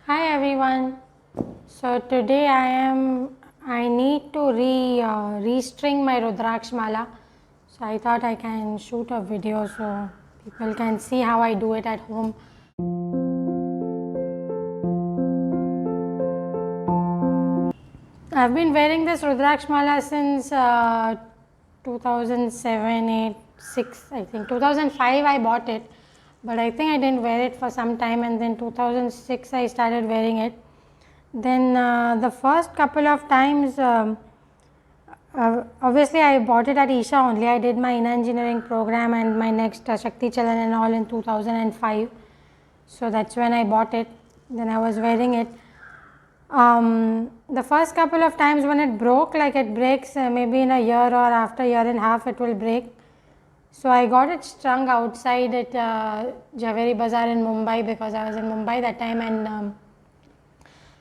Hi everyone. So today I need to restring my Rudraksha Mala. So I thought I can shoot a video so people can see how I do it at home. I've been wearing this Rudraksha Mala since 2007, 8, 6 I think. 2005 I bought it, but I think I didn't wear it for some time, and then 2006 I started wearing it. Then the first couple of times, obviously I bought it at Isha only. I did my engineering program and my next Shakti Chalan and all in 2005. So that's when I bought it. Then I was wearing it. The first couple of times when it broke, like it breaks maybe in a year or after a year and a half it will break. So I got it strung outside at Javeri Bazaar in Mumbai, because I was in Mumbai that time, and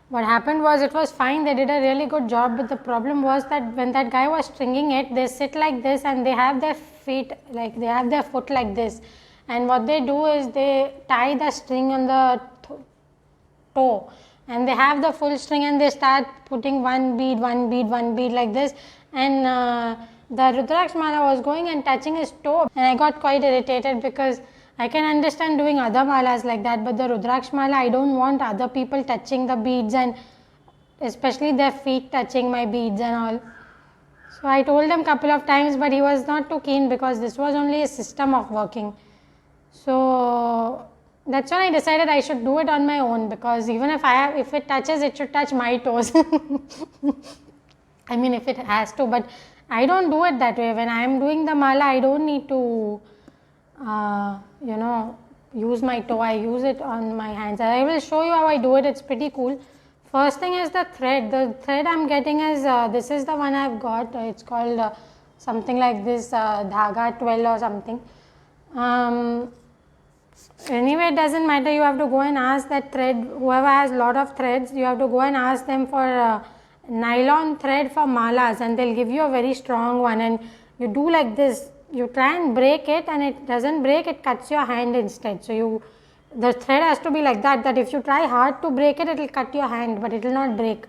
what happened was it was fine. They did a really good job, but the problem was that when that guy was stringing it, they sit like this and they have their feet, like they have their foot like this, and what they do is they tie the string on the toe, and they have the full string and they start putting one bead like this, and the Rudraksha Mala was going and touching his toe, and I got quite irritated because I can understand doing other malas like that, but the Rudraksha Mala, I don't want other people touching the beads, and especially their feet touching my beads and all. So I told him couple of times, but he was not too keen because this was only a system of working. So that's when I decided I should do it on my own, because even if it touches, it should touch my toes. I mean, if it has to, but I don't do it that way. When I am doing the mala, I don't need to use my toe. I use it on my hands. I will show you how I do it. It's pretty cool. First thing is the thread. The thread I'm getting is this is the one I've got. It's called something like this, Dhaga 12 or something. Anyway, it doesn't matter. You have to go and ask that thread. Whoever has lot of threads, you have to go and ask them for nylon thread for malas, and they'll give you a very strong one. And you do like this. You try and break it and it doesn't break, it cuts your hand instead. So the thread has to be like that, that if you try hard to break it, it will cut your hand, but it will not break.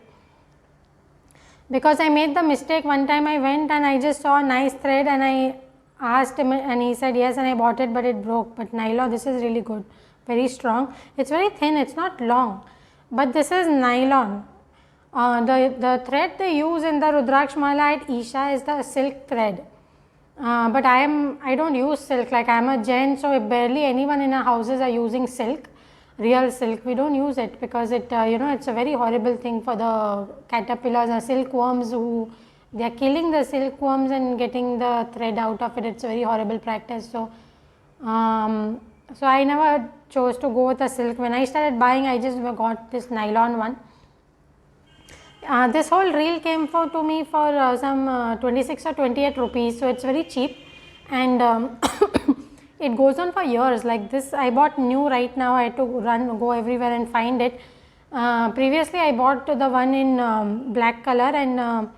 Because I made the mistake one time, I went and I just saw a nice thread and I asked him and he said yes, and I bought it, but it broke. But nylon, this is really good, very strong. It's very thin, it's not long, but this is nylon. The thread they use in the Rudraksha Mala at Isha is the silk thread. But I don't use silk. Like I am a Jain, so barely anyone in our houses are using silk, real silk. We don't use it because it it's a very horrible thing for the caterpillars or silkworms, who they are killing the silkworms and getting the thread out of it. It's a very horrible practice. So so I never chose to go with the silk. When I started buying, I just got this nylon one. This whole reel came to me for some 26 or 28 rupees, so it's very cheap, and it goes on for years. Like this, I bought new right now. I had to go everywhere and find it. Previously, I bought the one in black color, and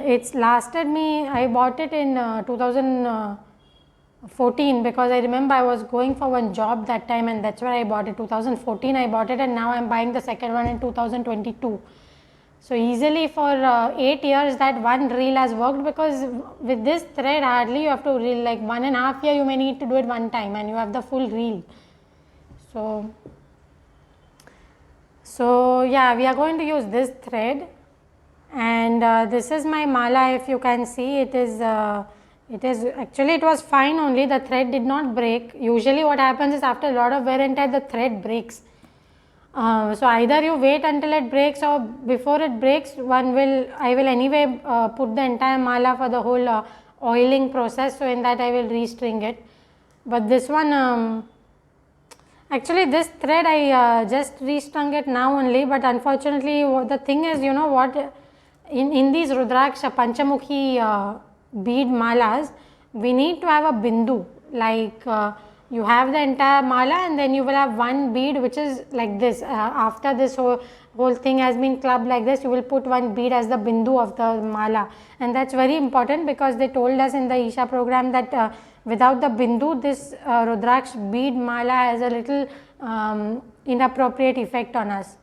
it's lasted me. I bought it in 2014 because I remember I was going for one job that time, and that's where I bought it. 2014 I bought it, and now I'm buying the second one in 2022. So easily for 8 years that one reel has worked, because with this thread hardly you have to reel, like 1.5 years you may need to do it one time and you have the full reel. So yeah, we are going to use this thread, and this is my mala. If you can see, it is actually, it was fine, only the thread did not break. Usually what happens is after a lot of wear and tear the thread breaks. So either you wait until it breaks, or before it breaks, I will anyway put the entire mala for the whole oiling process. So in that I will restring it. But this one, actually this thread I just restrung it now only, but unfortunately the thing is, you know what, in these Rudraksha Panchamukhi bead malas, we need to have a bindu, like you have the entire mala and then you will have one bead which is like this. After this whole thing has been clubbed like this, you will put one bead as the bindu of the mala, and that's very important because they told us in the Isha program that without the bindu, this Rudraksha bead mala has a little inappropriate effect on us.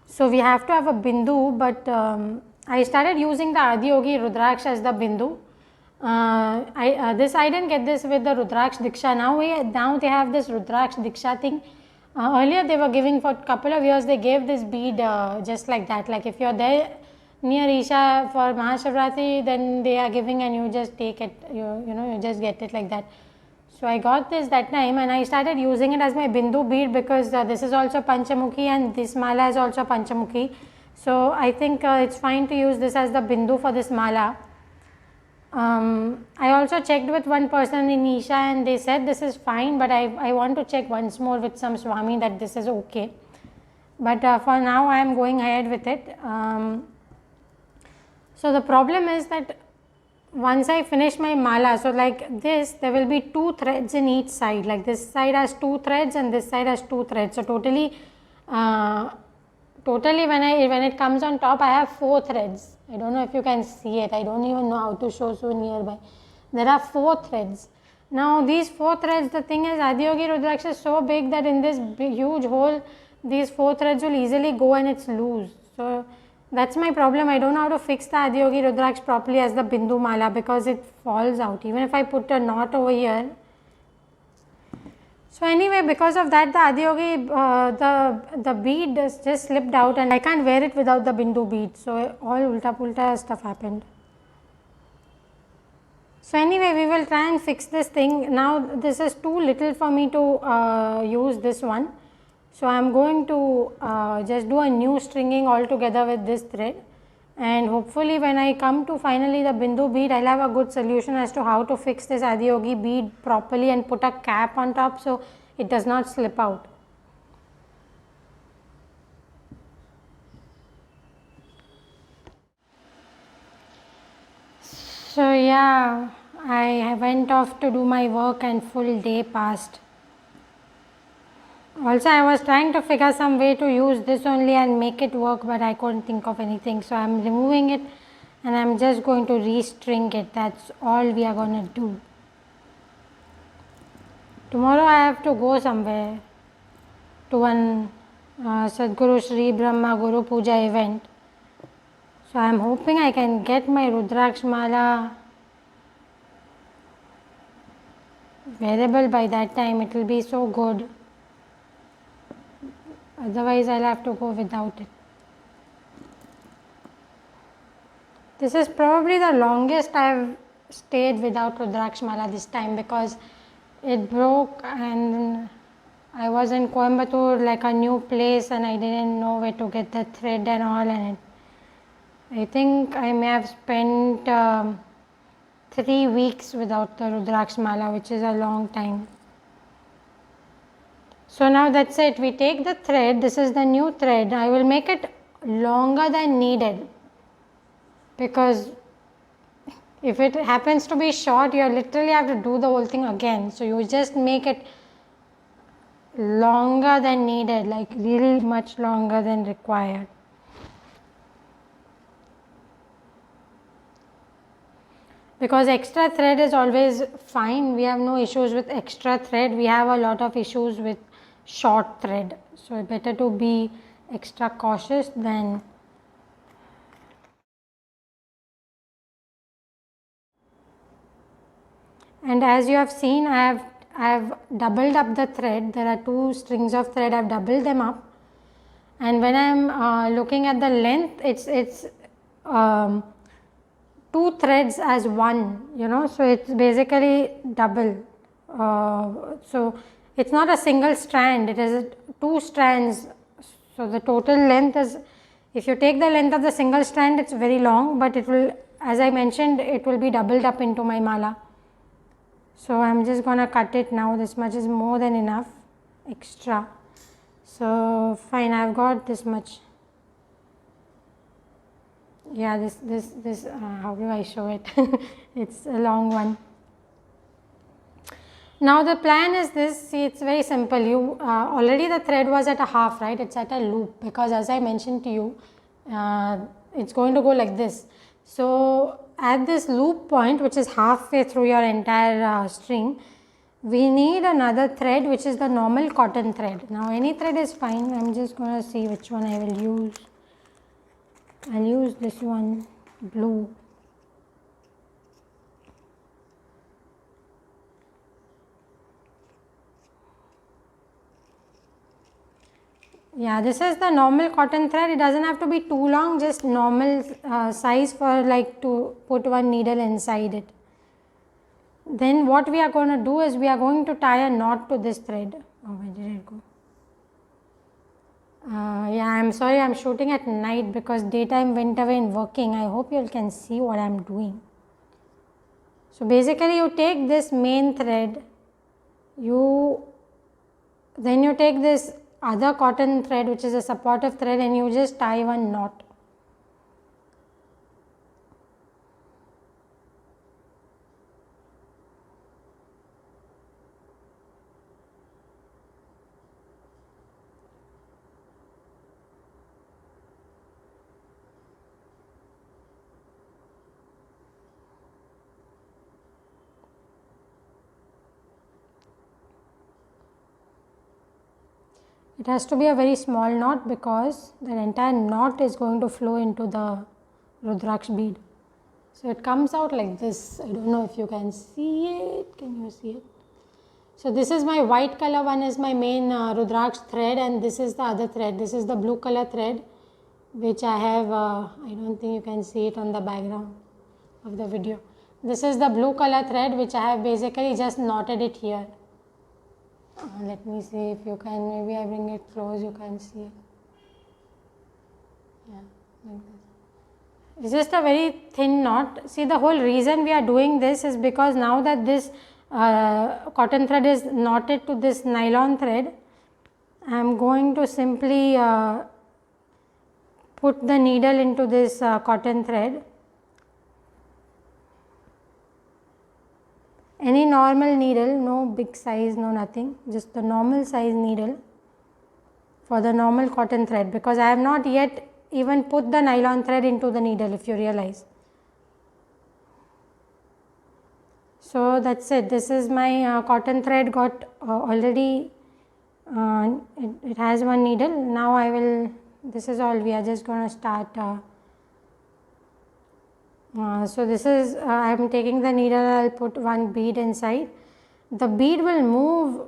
So we have to have a Bindu, but I started using the Adiyogi Rudraksha as the Bindu. I didn't get this with the Rudraksha Diksha. Now they have this Rudraksha Diksha thing. Earlier they were giving for a couple of years, they gave this bead just like that. Like if you're there near Isha for Mahashivratri, then they are giving and you just take it, you just get it like that. So I got this that time and I started using it as my Bindu bead because this is also Panchamukhi and this mala is also Panchamukhi. So I think it's fine to use this as the Bindu for this mala. I also checked with one person in Isha and they said this is fine, but I want to check once more with some Swami that this is okay. But for now I am going ahead with it. So the problem is that once I finish my mala, so like this, there will be 2 threads in each side. Like this side has 2 threads and this side has 2 threads. So totally when it comes on top, I have 4 threads. I don't know if you can see it. I don't even know how to show so nearby. There are 4 threads. Now these 4 threads, the thing is Adiyogi Rudraksha is so big that in this huge hole, these 4 threads will easily go and it's loose. So that's my problem. I don't know how to fix the Adiyogi Rudraksha properly as the Bindu mala because it falls out. Even if I put a knot over here. So anyway, because of that, the Adiyogi, the bead just slipped out and I can't wear it without the Bindu bead. So all ulta pulta stuff happened. So anyway, we will try and fix this thing. Now this is too little for me to use this one. So I am going to just do a new stringing altogether with this thread, and hopefully when I come to finally the Bindu bead, I will have a good solution as to how to fix this Adiyogi bead properly and put a cap on top so it does not slip out. So yeah, I went off to do my work and full day passed. Also, I was trying to figure some way to use this only and make it work, but I couldn't think of anything. So I am removing it and I am just going to restring it. That's all we are going to do. Tomorrow I have to go somewhere to one Sadguru Sri Brahma Guru Puja event. So I am hoping I can get my Rudraksha Mala wearable by that time. It will be so good. Otherwise, I will have to go without it. This is probably the longest I have stayed without Rudraksha Mala this time because it broke and I was in Coimbatore, like a new place, and I didn't know where to get the thread and all, and I think I may have spent 3 weeks without the Rudraksha Mala, which is a long time. So now that's it. We take the thread. This is the new thread. I will make it longer than needed because if it happens to be short, you literally have to do the whole thing again. So you just make it longer than needed, like really much longer than required. Because extra thread is always fine. We have no issues with extra thread. We have a lot of issues with short thread. So better to be extra cautious than. And as you have seen, I have doubled up the thread. There are 2 strings of thread. I have doubled them up. And when I am looking at the length, it's 2 threads as one, so it's basically double. So it's not a single strand, it is 2 strands. So the total length is, if you take the length of the single strand, it's very long, but it will, as I mentioned, it will be doubled up into my mala. So I'm just going to cut it now. This much is more than enough extra. So fine, I've got this much. Yeah, this how do I show it? It's a long one. Now the plan is this. See, it's very simple. You already the thread was at a half, right? It's at a loop because as I mentioned to you, it's going to go like this. So at this loop point, which is halfway through your entire string, we need another thread which is the normal cotton thread. Now any thread is fine, I am just going to see which one I will use. I will use this one, blue. Yeah, this is the normal cotton thread. It doesn't have to be too long, just normal size for like to put one needle inside it. Then what we are going to do is we are going to tie a knot to this thread. Oh, where did it go? Yeah, I am sorry, I am shooting at night because daytime went away in working. I hope you all can see what I am doing. So basically you take this main thread, then you take this other cotton thread which is a supportive thread and you just tie one knot. It has to be a very small knot because the entire knot is going to flow into the Rudraksha bead. So it comes out like this. I don't know if you can see it. Can you see it? So this is my white color one is my main Rudraksha thread and this is the other thread. This is the blue color thread which I have, I don't think you can see it on the background of the video. This is the blue color thread which I have basically just knotted it here. Let me see if you can, maybe I bring it close, you can see it. Yeah, like this. It's just a very thin knot. See, the whole reason we are doing this is because now that this cotton thread is knotted to this nylon thread, I am going to simply put the needle into this cotton thread. Any normal needle, no big size, no nothing, just the normal size needle for the normal cotton thread, because I have not yet even put the nylon thread into the needle, if you realize. So that's it. This is my cotton thread got already, it has one needle. Now I will, this is all, we are just going to start. So this is, I am taking the needle, I will put one bead inside. The bead will move,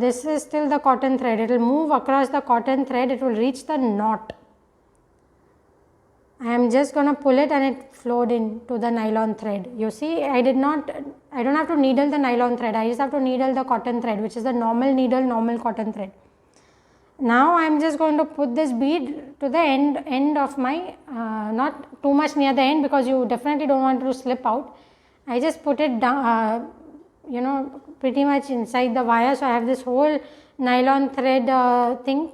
this is still the cotton thread, it will move across the cotton thread, it will reach the knot. I am just going to pull it and it flowed into the nylon thread. You see, I don't have to needle the nylon thread, I just have to needle the cotton thread, which is the normal needle, normal cotton thread. Now I am just going to put this bead to the end of my, not too much near the end because you definitely don't want to slip out. I just put it down, pretty much inside the wire. So I have this whole nylon thread thing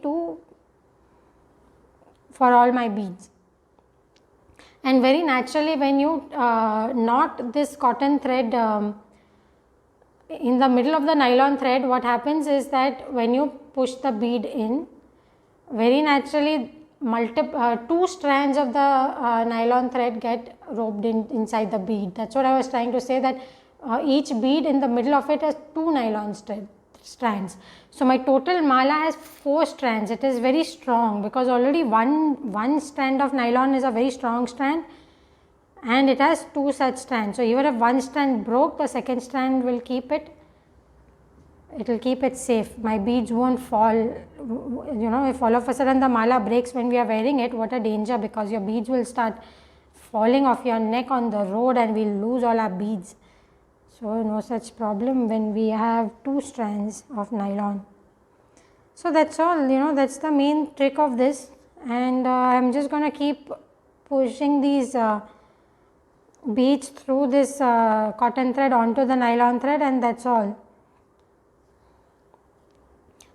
for all my beads. And very naturally when you knot this cotton thread in the middle of the nylon thread, what happens is that when you push the bead in, very naturally two strands of the nylon thread get roped inside the bead. That's what I was trying to say, that each bead in the middle of it has two nylon strands. So my total mala has 4 strands. It is very strong because already one strand of nylon is a very strong strand and it has 2 such strands. So even if one strand broke, the second strand will keep it safe. My beads won't fall. If all of a sudden the mala breaks when we are wearing it, what a danger, because your beads will start falling off your neck on the road and we'll lose all our beads. So no such problem when we have 2 strands of nylon. So that's all, that's the main trick of this, and I am just going to keep pushing these beads through this cotton thread onto the nylon thread, and that's all.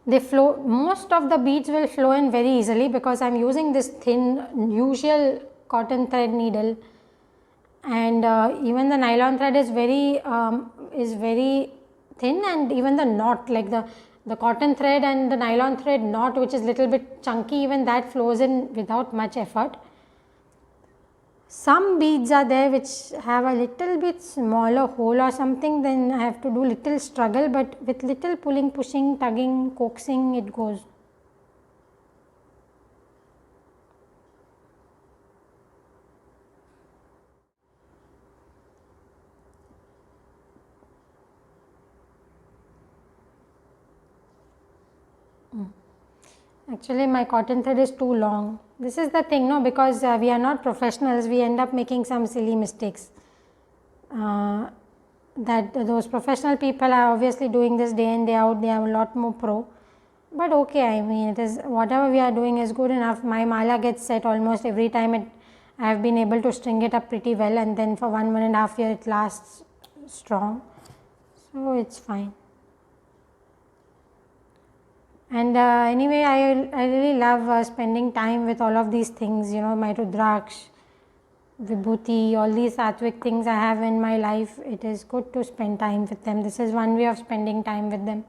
They flow, most of the beads will flow in very easily because I am using this thin usual cotton thread needle, and even the nylon thread is very thin, and even the knot, like the cotton thread and the nylon thread knot, which is little bit chunky, even that flows in without much effort. Some beads are there which have a little bit smaller hole or something, then I have to do little struggle, but with little pulling, pushing, tugging, coaxing, it goes. Actually, my cotton thread is too long. This is the thing, no, because we are not professionals, we end up making some silly mistakes. That those professional people are obviously doing this day in day out, they are a lot more pro. But okay, I mean, it is whatever we are doing is good enough. My mala gets set almost every time. I have been able to string it up pretty well, and then for 1.5 years it lasts strong, so it's fine. And anyway, I really love spending time with all of these things, you know, my Rudraksh, Vibhuti, all these Sattvic things I have in my life. It is good to spend time with them. This is one way of spending time with them.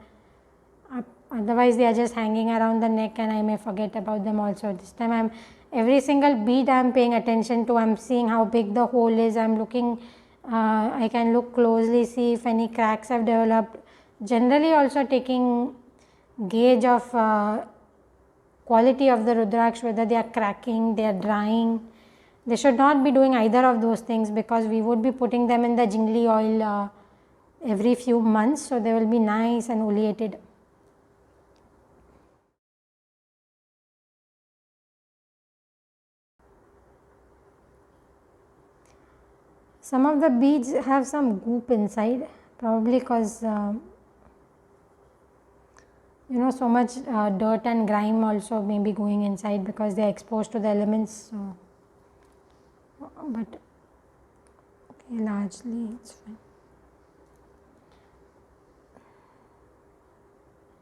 Otherwise, they are just hanging around the neck and I may forget about them also. This time, every single bead I am paying attention to. I am seeing how big the hole is. I am looking, I can look closely, see if any cracks have developed. Generally, also taking gauge of quality of the Rudraksh, whether they are cracking, they are drying. They should not be doing either of those things because we would be putting them in the jingli oil every few months, so they will be nice and oleated. Some of the beads have some goop inside, probably because you know, so much dirt and grime also may be going inside because they are exposed to the elements. So, but okay, largely it's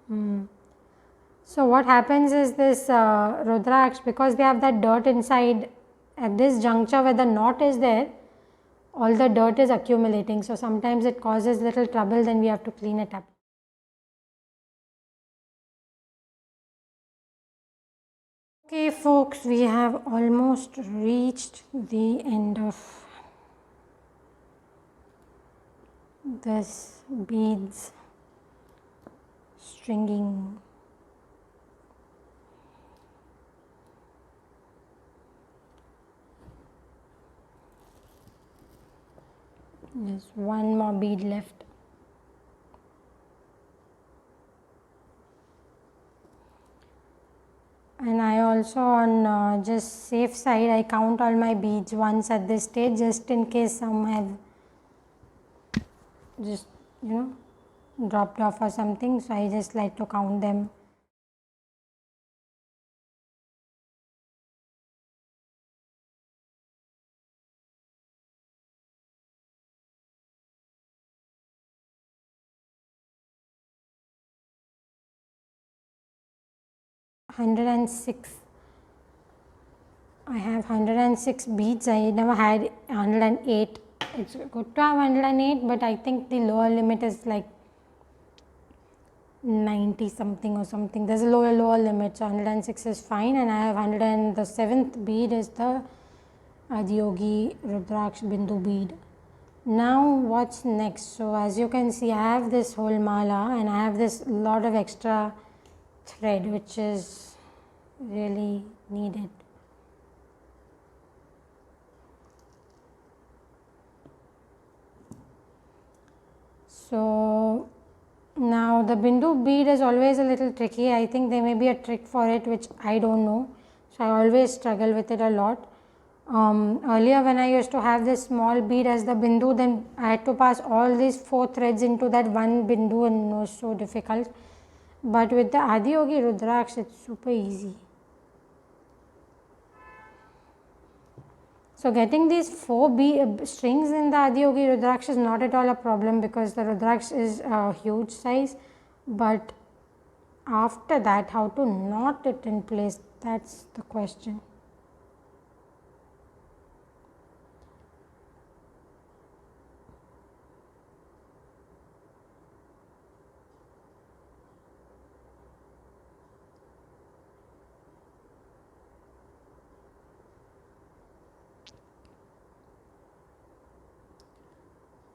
fine. So what happens is this Rudraksh, because they have that dirt inside, at this juncture where the knot is there, all the dirt is accumulating. So sometimes it causes little trouble, then we have to clean it up. Okay folks, we have almost reached the end of this beads stringing. There's one more bead left. And I also, on just safe side, I count all my beads once at this stage, just in case some have just, you know, dropped off or something. So I just like to count them. I have 106 beads. I never had 108. It's good to have 108, but I think the lower limit is like 90 something or something. There's a lower limit, so 106 is fine. And I have 100, and the 7th bead is the Adiyogi Rudraksha Bindu bead. Now what's next? So as you can see, I have this whole mala and I have this lot of extra thread which is really needed. So now the Bindu bead is always a little tricky. I think there may be a trick for it which I don't know. So I always struggle with it a lot. Earlier when I used to have this small bead as the Bindu, then I had to pass all these 4 threads into that one Bindu and it was so difficult. But with the Adiyogi Rudraksha, it's super easy. So getting these 4 strings in the Adiyogi Rudraksha is not at all a problem because the Rudraksha is a huge size, but after that how to knot it in place, that's the question.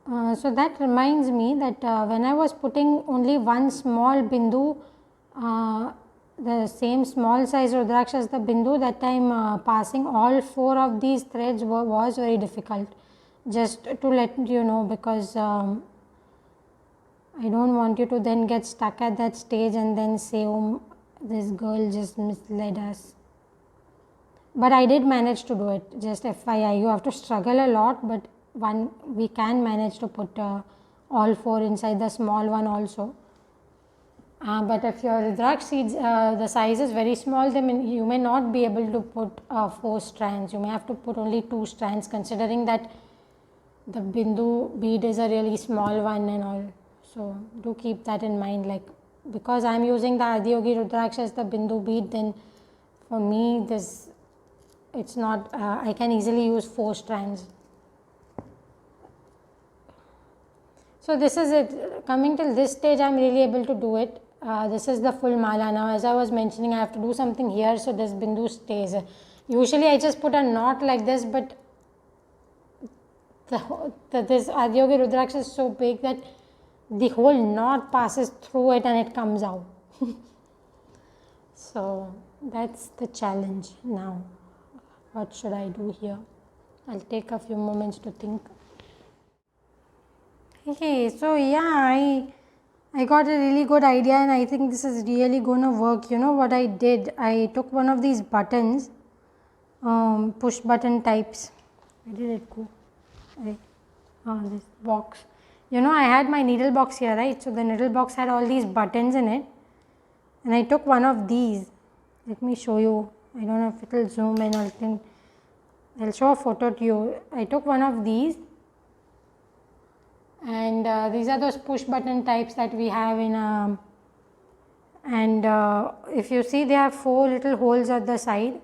So that reminds me that when I was putting only one small bindu, the same small size Rudraksha as the bindu, that time passing all 4 of these threads was very difficult. Just to let you know, because I don't want you to then get stuck at that stage and then say, oh, this girl just misled us. But I did manage to do it, just FYI. You have to struggle a lot, but we can manage to put all 4 inside the small one also. But if your Rudraksh seeds, the size is very small, then you may not be able to put 4 strands. You may have to put only 2 strands, considering that the Bindu bead is a really small one and all. So do keep that in mind. Like, because I am using the Adiyogi Rudraksha as the Bindu bead, then for me this, it's not, I can easily use 4 strands. So this is it. Coming till this stage, I am really able to do it. This is the full mala. Now, as I was mentioning, I have to do something here so this bindu stays. Usually I just put a knot like this, but this Adiyogi Rudraksha is so big that the whole knot passes through it and it comes out. So that's the challenge now. What should I do here? I'll take a few moments to think. Okay, so yeah, I got a really good idea and I think this is really going to work. You know what I did? I took one of these buttons, push button types. Where did it go? This box. You know, I had my needle box here, right? So the needle box had all these buttons in it, and I took one of these. Let me show you. I don't know if it will zoom in or anything. I'll show a photo to you. I took one of these, and these are those push button types that we have in and if you see, they have 4 little holes at the side.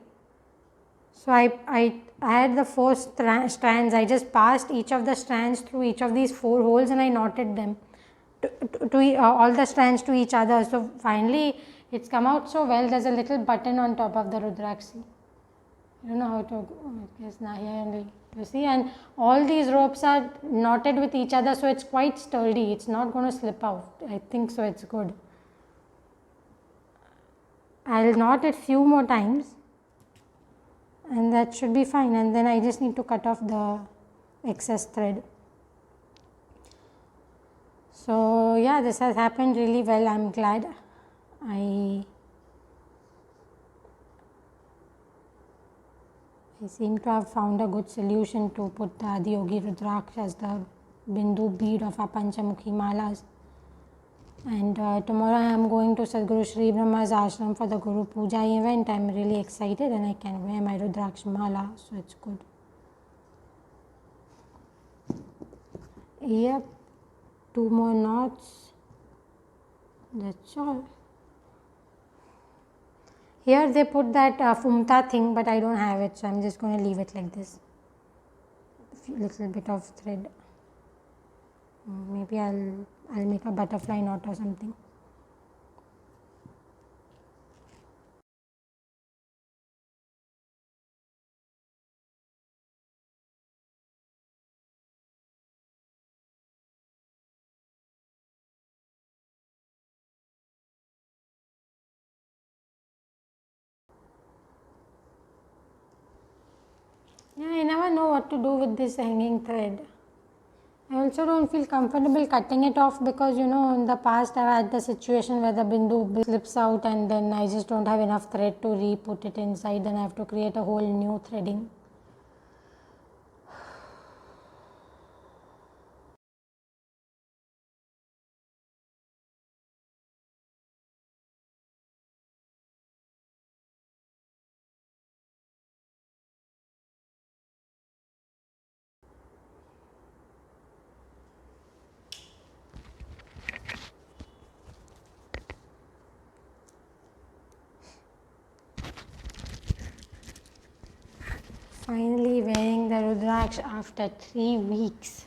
So I had the 4 strands. I just passed each of the strands through each of these 4 holes and I knotted them to all the strands to each other. So finally it's come out so well. There's a little button on top of the Rudraksha. I don't know how to, I guess now here only, you see, and all these ropes are knotted with each other, so it's quite sturdy. It's not going to slip out. I think so. It's good. I'll knot it few more times and that should be fine, and then I just need to cut off the excess thread. So yeah, this has happened really well. I'm glad. I seem to have found a good solution to put the Adiyogi Rudraksha as the Bindu bead of our Panchamukhi malas. And tomorrow I am going to Sadguru Sri Brahma's ashram for the Guru Puja event. I am really excited and I can wear my Rudraksha Mala, so it's good. Yep, 2 more knots. That's all. Here they put that fumta thing, but I don't have it, so I am just going to leave it like this. A little bit of thread. Maybe I'll make a butterfly knot or something. Yeah, I never know what to do with this hanging thread. I also don't feel comfortable cutting it off because, you know, in the past I've had the situation where the bindu slips out and then I just don't have enough thread to re-put it inside, then I have to create a whole new threading. Finally wearing the Rudraksha after 3 weeks.